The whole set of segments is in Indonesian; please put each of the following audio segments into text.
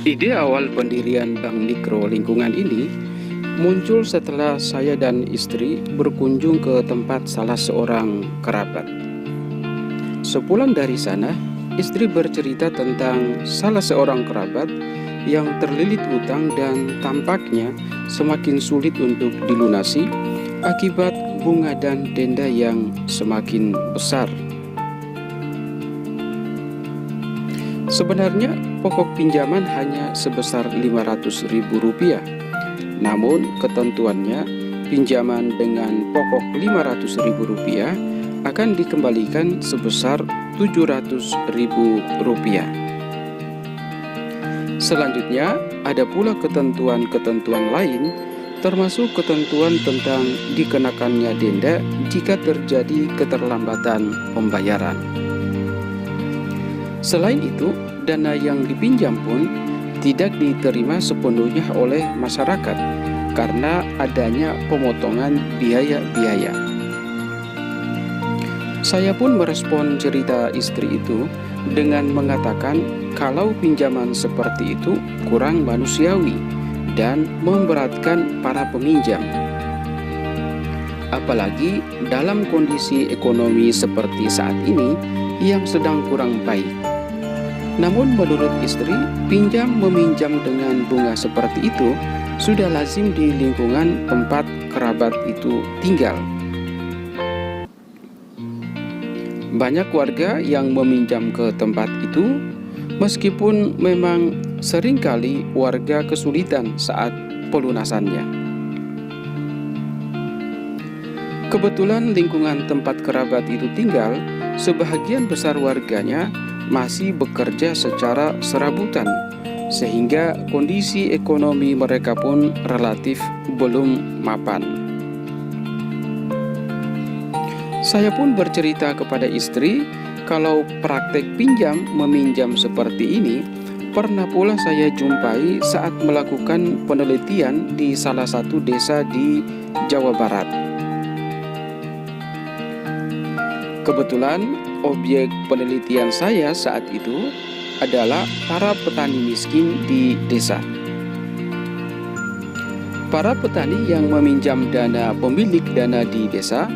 Ide awal pendirian Bank Mikro Lingkungan ini muncul setelah saya dan istri berkunjung ke tempat salah seorang kerabat. Sepulang dari sana, istri bercerita tentang salah seorang kerabat yang terlilit utang dan tampaknya semakin sulit untuk dilunasi akibat bunga dan denda yang semakin besar. Sebenarnya pokok pinjaman hanya sebesar Rp500.000. Namun ketentuannya pinjaman dengan pokok Rp500.000 akan dikembalikan sebesar Rp700.000. Selanjutnya ada pula ketentuan-ketentuan lain, termasuk ketentuan tentang dikenakannya denda jika terjadi keterlambatan pembayaran. Selain itu, dana yang dipinjam pun tidak diterima sepenuhnya oleh masyarakat karena adanya pemotongan biaya-biaya. Saya pun merespon cerita istri itu dengan mengatakan kalau pinjaman seperti itu kurang manusiawi dan memberatkan para peminjam. Apalagi dalam kondisi ekonomi seperti saat ini yang sedang kurang baik. Namun menurut istri, pinjam-meminjam dengan bunga seperti itu sudah lazim di lingkungan tempat kerabat itu tinggal. Banyak warga yang meminjam ke tempat itu, meskipun memang seringkali warga kesulitan saat pelunasannya. Kebetulan lingkungan tempat kerabat itu tinggal, sebahagian besar warganya masih bekerja secara serabutan, sehingga kondisi ekonomi mereka pun relatif belum mapan. Saya pun bercerita kepada istri kalau praktek pinjam-meminjam seperti ini pernah pula saya jumpai saat melakukan penelitian di salah satu desa di Jawa Barat. Kebetulan objek penelitian saya saat itu adalah para petani miskin di desa. Para petani yang meminjam dana pemilik dana di desa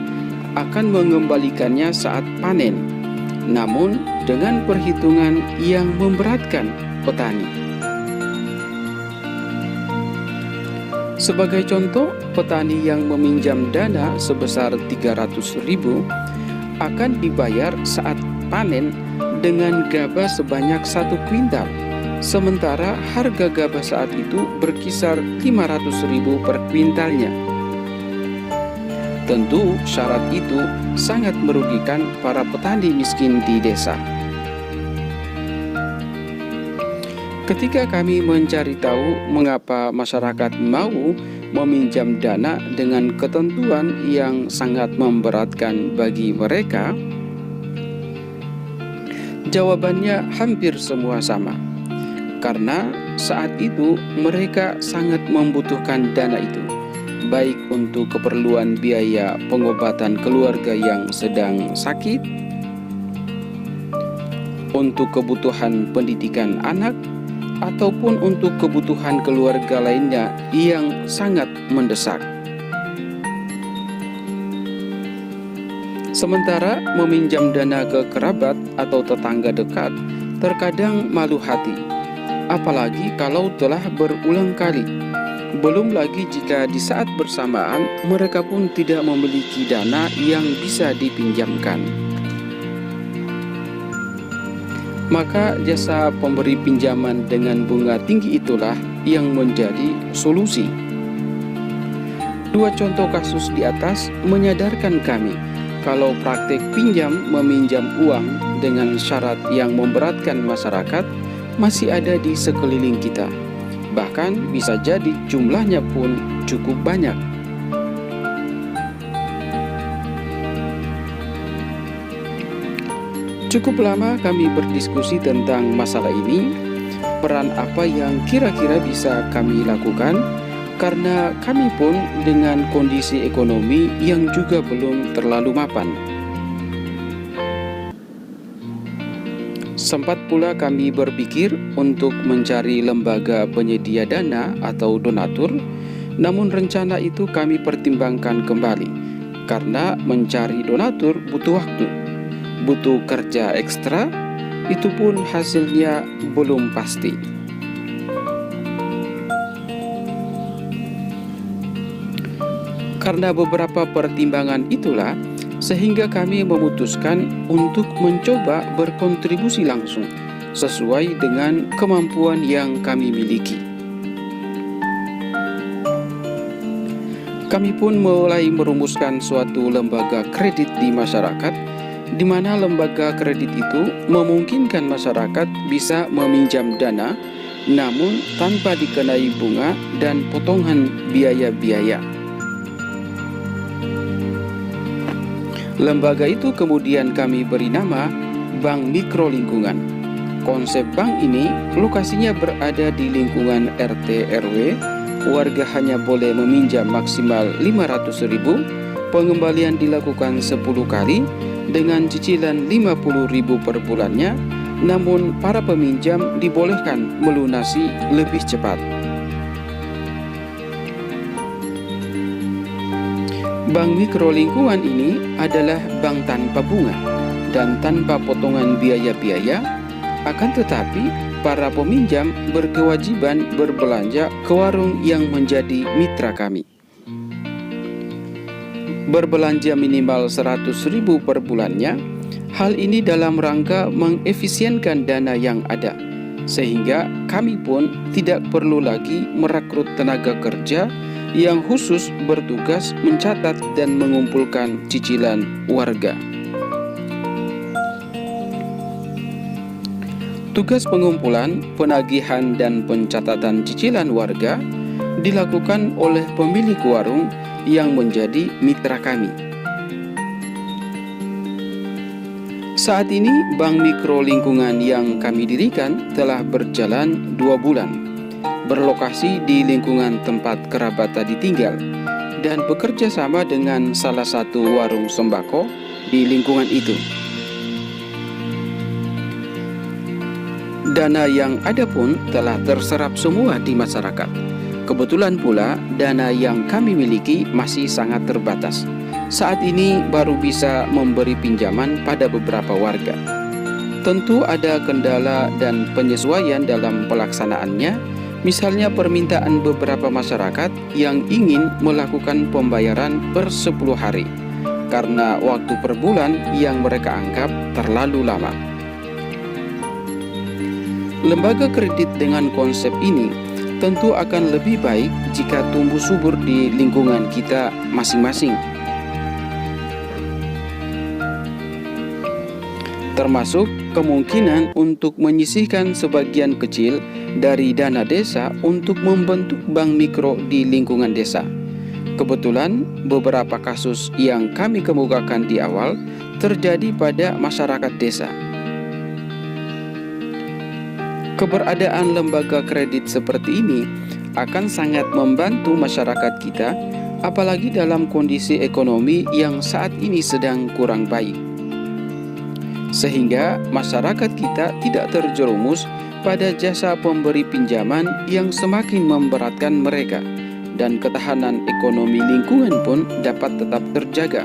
akan mengembalikannya saat panen, namun dengan perhitungan yang memberatkan petani. Sebagai contoh, petani yang meminjam dana sebesar Rp300.000 akan dibayar saat panen dengan gabah sebanyak 1 kuintal, sementara harga gabah saat itu berkisar Rp500.000 per kuintalnya. Tentu syarat itu sangat merugikan para petani miskin di desa. Ketika kami mencari tahu mengapa masyarakat mau meminjam dana dengan ketentuan yang sangat memberatkan bagi mereka, jawabannya hampir semua sama. Karena saat itu mereka sangat membutuhkan dana itu, baik untuk keperluan biaya pengobatan keluarga yang sedang sakit, untuk kebutuhan pendidikan anak, ataupun untuk kebutuhan keluarga lainnya yang sangat mendesak. Sementara meminjam dana ke kerabat atau tetangga dekat terkadang malu hati, apalagi kalau telah berulang kali. Belum lagi jika di saat bersamaan mereka pun tidak memiliki dana yang bisa dipinjamkan. Maka jasa pemberi pinjaman dengan bunga tinggi itulah yang menjadi solusi. Dua contoh kasus di atas menyadarkan kami kalau praktik pinjam-meminjam uang dengan syarat yang memberatkan masyarakat masih ada di sekeliling kita. Bahkan bisa jadi jumlahnya pun cukup banyak. Cukup lama kami berdiskusi tentang masalah ini, peran apa yang kira-kira bisa kami lakukan, karena kami pun dengan kondisi ekonomi yang juga belum terlalu mapan. Sempat pula kami berpikir untuk mencari lembaga penyedia dana atau donatur, namun rencana itu kami pertimbangkan kembali karena mencari donatur butuh waktu, butuh kerja ekstra, itu pun hasilnya belum pasti. Karena beberapa pertimbangan itulah, sehingga kami memutuskan untuk mencoba berkontribusi langsung sesuai dengan kemampuan yang kami miliki. Kami pun mulai merumuskan suatu lembaga kredit di masyarakat, di mana lembaga kredit itu memungkinkan masyarakat bisa meminjam dana, namun tanpa dikenai bunga dan potongan biaya-biaya. Lembaga itu kemudian kami beri nama Bank Mikro Lingkungan. Konsep bank ini lokasinya berada di lingkungan RT RW, warga hanya boleh meminjam maksimal 500.000, pengembalian dilakukan 10 kali dengan cicilan 50.000 per bulannya, namun para peminjam dibolehkan melunasi lebih cepat. Bank Mikro Lingkungan ini adalah bank tanpa bunga dan tanpa potongan biaya-biaya, akan tetapi para peminjam berkewajiban berbelanja ke warung yang menjadi mitra kami. Berbelanja minimal 100.000 per bulannya, hal ini dalam rangka mengefisienkan dana yang ada, sehingga kami pun tidak perlu lagi merekrut tenaga kerja yang khusus bertugas mencatat dan mengumpulkan cicilan warga. Tugas pengumpulan, penagihan, dan pencatatan cicilan warga dilakukan oleh pemilik warung yang menjadi mitra kami. Saat ini, Bank Mikro Lingkungan yang kami dirikan telah berjalan 2 bulan. Berlokasi di lingkungan tempat kerabat tadi tinggal dan bekerja sama dengan salah satu warung sembako di lingkungan itu. Dana yang ada pun telah terserap semua di masyarakat. Kebetulan pula dana yang kami miliki masih sangat terbatas. Saat ini baru bisa memberi pinjaman pada beberapa warga. Tentu ada kendala dan penyesuaian dalam pelaksanaannya. Misalnya permintaan beberapa masyarakat yang ingin melakukan pembayaran per 10 hari karena waktu per bulan yang mereka anggap terlalu lama. Lembaga kredit dengan konsep ini tentu akan lebih baik jika tumbuh subur di lingkungan kita masing-masing. Termasuk kemungkinan untuk menyisihkan sebagian kecil dari dana desa untuk membentuk bank mikro di lingkungan desa. Kebetulan beberapa kasus yang kami kemukakan di awal terjadi pada masyarakat desa. Keberadaan lembaga kredit seperti ini akan sangat membantu masyarakat kita, apalagi dalam kondisi ekonomi yang saat ini sedang kurang baik. Sehingga masyarakat kita tidak terjerumus pada jasa pemberi pinjaman yang semakin memberatkan mereka, dan ketahanan ekonomi lingkungan pun dapat tetap terjaga.